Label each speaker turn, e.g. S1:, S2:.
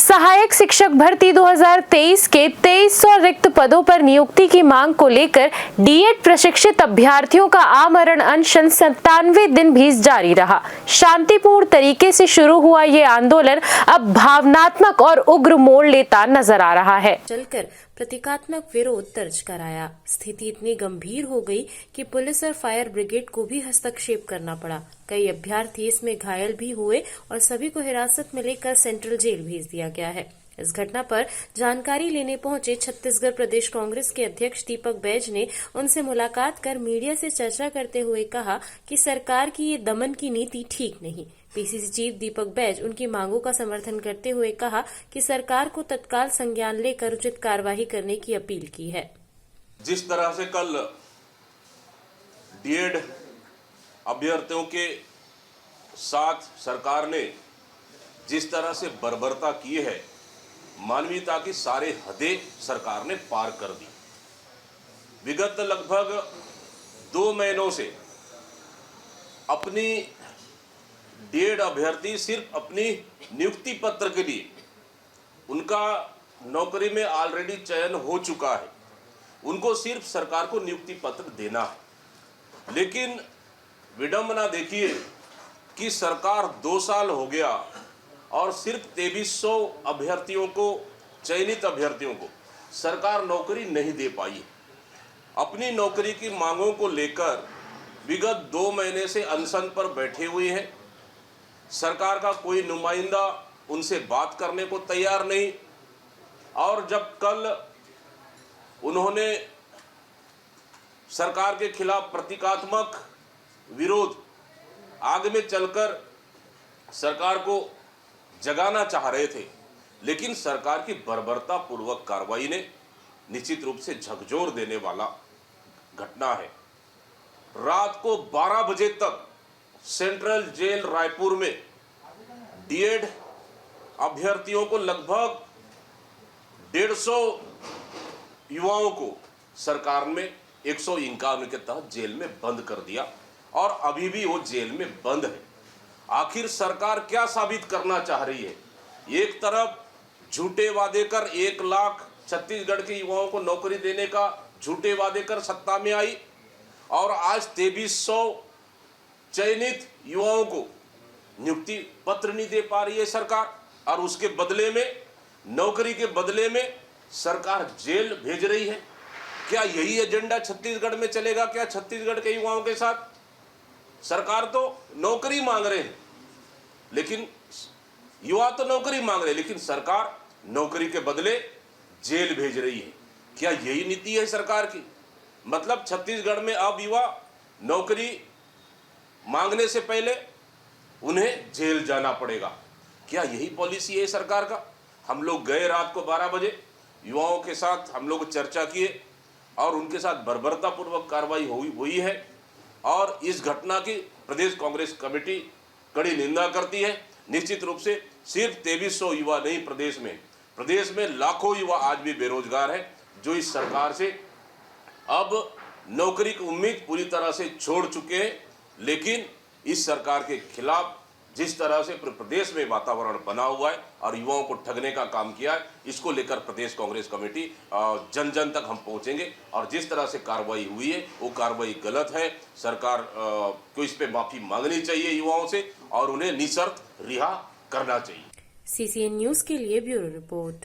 S1: सहायक शिक्षक भर्ती 2023 के 2300 रिक्त पदों पर नियुक्ति की मांग को लेकर डीएड प्रशिक्षित अभ्यर्थियों का आमरण अनशन 97 दिन भी जारी रहा। शांतिपूर्ण तरीके से शुरू हुआ ये आंदोलन अब भावनात्मक और उग्र मोड़ लेता नजर आ रहा है।
S2: चलकर प्रतीकात्मक विरोध दर्ज कराया। स्थिति इतनी गंभीर हो गई कि पुलिस और फायर ब्रिगेड को भी हस्तक्षेप करना पड़ा। कई अभ्यर्थी इसमें घायल भी हुए और सभी को हिरासत में लेकर सेंट्रल जेल भेज दिया गया है। इस घटना पर जानकारी लेने पहुंचे छत्तीसगढ़ प्रदेश कांग्रेस के अध्यक्ष दीपक बैज ने उनसे मुलाकात कर मीडिया से चर्चा करते हुए कहा कि सरकार की ये दमन की नीति ठीक नहीं। पीसीसी चीफ दीपक बैज उनकी मांगों का समर्थन करते हुए कहा कि सरकार को तत्काल संज्ञान लेकर उचित कार्यवाही करने की अपील की है।
S3: जिस तरह से कल डीएड अभ्यर्थियों के साथ सरकार ने जिस तरह से बर्बरता की है, मानवीयता की सारे हदें सरकार ने पार कर दी। विगत लगभग 2 महीनों से अपनी डीएड अभ्यर्थी सिर्फ अपनी नियुक्ति पत्र के लिए, उनका नौकरी में ऑलरेडी चयन हो चुका है, उनको सिर्फ सरकार को नियुक्ति पत्र देना है। लेकिन विडंबना देखिए कि सरकार 2 साल हो गया और सिर्फ 2300 अभ्यर्थियों को, चयनित अभ्यर्थियों को सरकार नौकरी नहीं दे पाई। अपनी नौकरी की मांगों को लेकर विगत 2 महीने से अनशन पर बैठे हुए हैं। सरकार का कोई नुमाइंदा उनसे बात करने को तैयार नहीं। और जब कल उन्होंने सरकार के खिलाफ प्रतीकात्मक विरोध आग में चलकर सरकार को जगाना चाह रहे थे, लेकिन सरकार की बर्बरता पूर्वक कार्रवाई ने निश्चित रूप से झकझोर देने वाला घटना है। रात को 12 बजे तक सेंट्रल जेल रायपुर में डीएड अभ्यर्थियों को लगभग 150 युवाओं को सरकार ने 151 के तहत जेल में बंद कर दिया और अभी भी वो जेल में बंद है। आखिर सरकार क्या साबित करना चाह रही है? एक तरफ झूठे वादे कर 1 लाख छत्तीसगढ़ के युवाओं को नौकरी देने का झूठे वादे कर सत्ता में आई और आज 2300 चयनित युवाओं को नियुक्ति पत्र नहीं दे पा रही है सरकार, और उसके बदले में, नौकरी के बदले में सरकार जेल भेज रही है। क्या यही एजेंडा छत्तीसगढ़ में चलेगा? क्या छत्तीसगढ़ के युवाओं के साथ? सरकार तो नौकरी मांग रहे हैं, लेकिन युवा तो नौकरी मांग रहे हैं, लेकिन सरकार नौकरी के बदले जेल भेज रही है। क्या यही नीति है सरकार की? मतलब छत्तीसगढ़ में अब युवा नौकरी मांगने से पहले उन्हें जेल जाना पड़ेगा। क्या यही पॉलिसी है सरकार का? हम लोग गए रात को 12 बजे, युवाओं के साथ हम लोग चर्चा किए और उनके साथ बर्बरतापूर्वक कार्रवाई हुई है और इस घटना की प्रदेश कांग्रेस कमेटी कड़ी निंदा करती है। निश्चित रूप से सिर्फ 2300 युवा नहीं, प्रदेश में लाखों युवा आज भी बेरोजगार हैं, जो इस सरकार से अब नौकरी की उम्मीद पूरी तरह से छोड़ चुके हैं। लेकिन इस सरकार के खिलाफ जिस तरह से प्रदेश में वातावरण बना हुआ है और युवाओं को ठगने का काम किया है, इसको लेकर प्रदेश कांग्रेस कमेटी जन जन तक हम पहुंचेंगे और जिस तरह से कार्रवाई हुई है वो कार्रवाई गलत है। सरकार को इस पे माफी मांगनी चाहिए युवाओं से और उन्हें निशर्त रिहा करना चाहिए।
S2: सीसीएन न्यूज के लिए ब्यूरो रिपोर्ट।